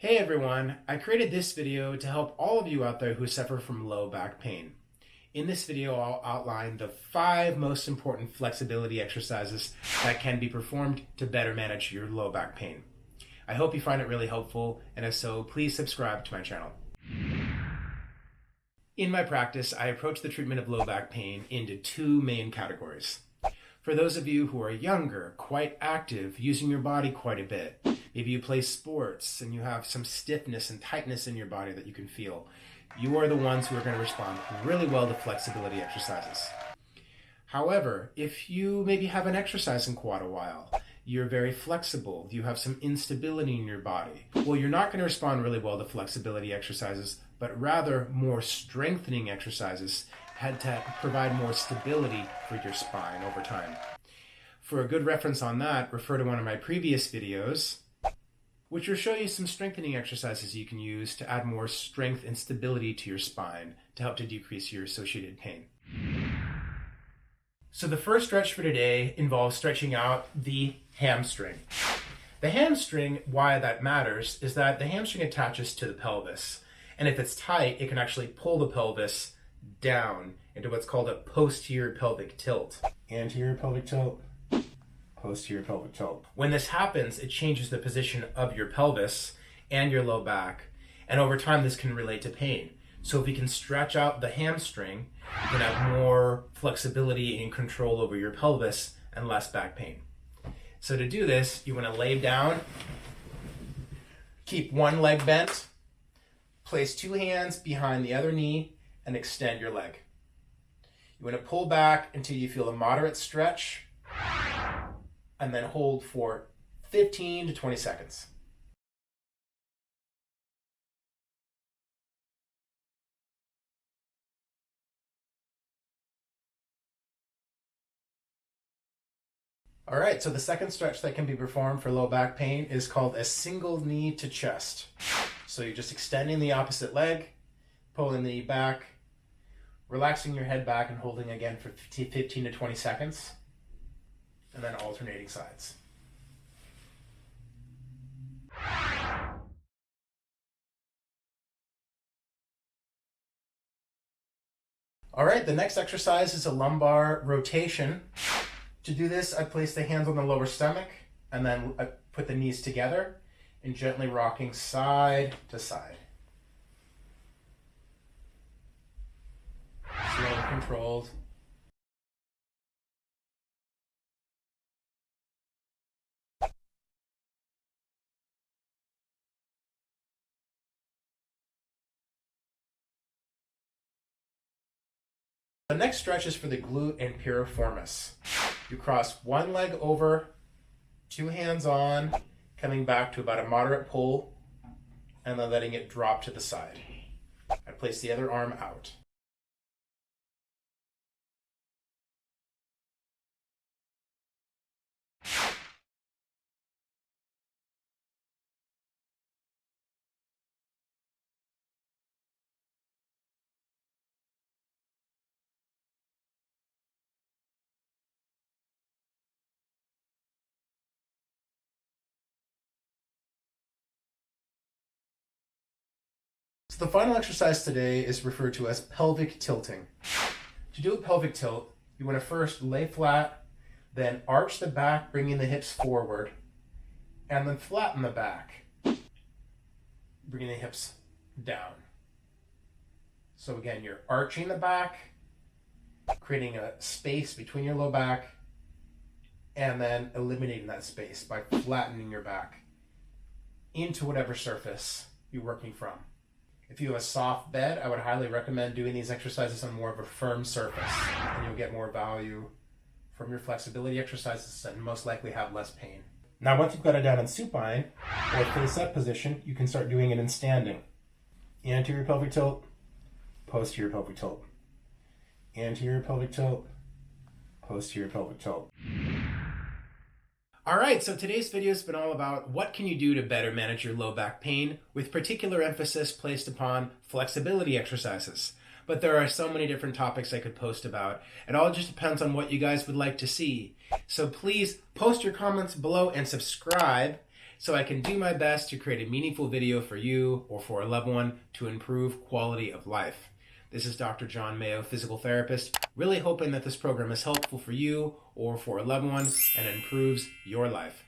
Hey everyone, I created this video to help all of you out there who suffer from low back pain. In this video, I'll outline the 5 most important flexibility exercises that can be performed to better manage your low back pain. I hope you find it really helpful, and if so, please subscribe to my channel. In my practice, I approach the treatment of low back pain into 2 main categories. For those of you who are younger, quite active, using your body quite a bit, maybe you play sports and you have some stiffness and tightness in your body that you can feel, you are the ones who are going to respond really well to flexibility exercises. However, if you maybe haven't exercised in quite a while, you're very flexible, you have some instability in your body, well, you're not going to respond really well to flexibility exercises, but rather more strengthening exercises had to provide more stability for your spine over time. For a good reference on that, refer to one of my previous videos, which will show you some strengthening exercises you can use to add more strength and stability to your spine to help to decrease your associated pain. So the first stretch for today involves stretching out the hamstring. The hamstring, why that matters, is that the hamstring attaches to the pelvis. And if it's tight, it can actually pull the pelvis down into what's called a posterior pelvic tilt. Anterior pelvic tilt, posterior pelvic tilt. When this happens, it changes the position of your pelvis and your low back, and over time this can relate to pain. So if you can stretch out the hamstring, you can have more flexibility and control over your pelvis and less back pain. So to do this, you want to lay down, keep one leg bent, place 2 hands behind the other knee, and extend your leg. You want to pull back until you feel a moderate stretch, and then hold for 15 to 20 seconds. All right, so the second stretch that can be performed for low back pain is called a single knee to chest. So you're just extending the opposite leg, pulling the knee back, relaxing your head back and holding again for 15 to 20 seconds, and then alternating sides. All right, the next exercise is a lumbar rotation. To do this, I place the hands on the lower stomach and then I put the knees together and gently rocking side to side. Slow and controlled. The next stretch is for the glute and piriformis. You cross one leg over, 2 hands on, coming back to about a moderate pull, and then letting it drop to the side. I place the other arm out. So the final exercise today is referred to as pelvic tilting. To do a pelvic tilt, you want to first lay flat, then arch the back, bringing the hips forward, and then flatten the back, bringing the hips down. So again, you're arching the back, creating a space between your low back, and then eliminating that space by flattening your back into whatever surface you're working from. If you have a soft bed, I would highly recommend doing these exercises on more of a firm surface, and you'll get more value from your flexibility exercises and most likely have less pain. Now, once you've got it down in supine or face up position, you can start doing it in standing. Anterior pelvic tilt, posterior pelvic tilt. Anterior pelvic tilt, posterior pelvic tilt. All right, so today's video has been all about what can you do to better manage your low back pain, with particular emphasis placed upon flexibility exercises. But there are so many different topics I could post about. It all just depends on what you guys would like to see. So please post your comments below and subscribe so I can do my best to create a meaningful video for you or for a loved one to improve quality of life. This is Dr. John Mayo, physical therapist, really hoping that this program is helpful for you or for a loved one and improves your life.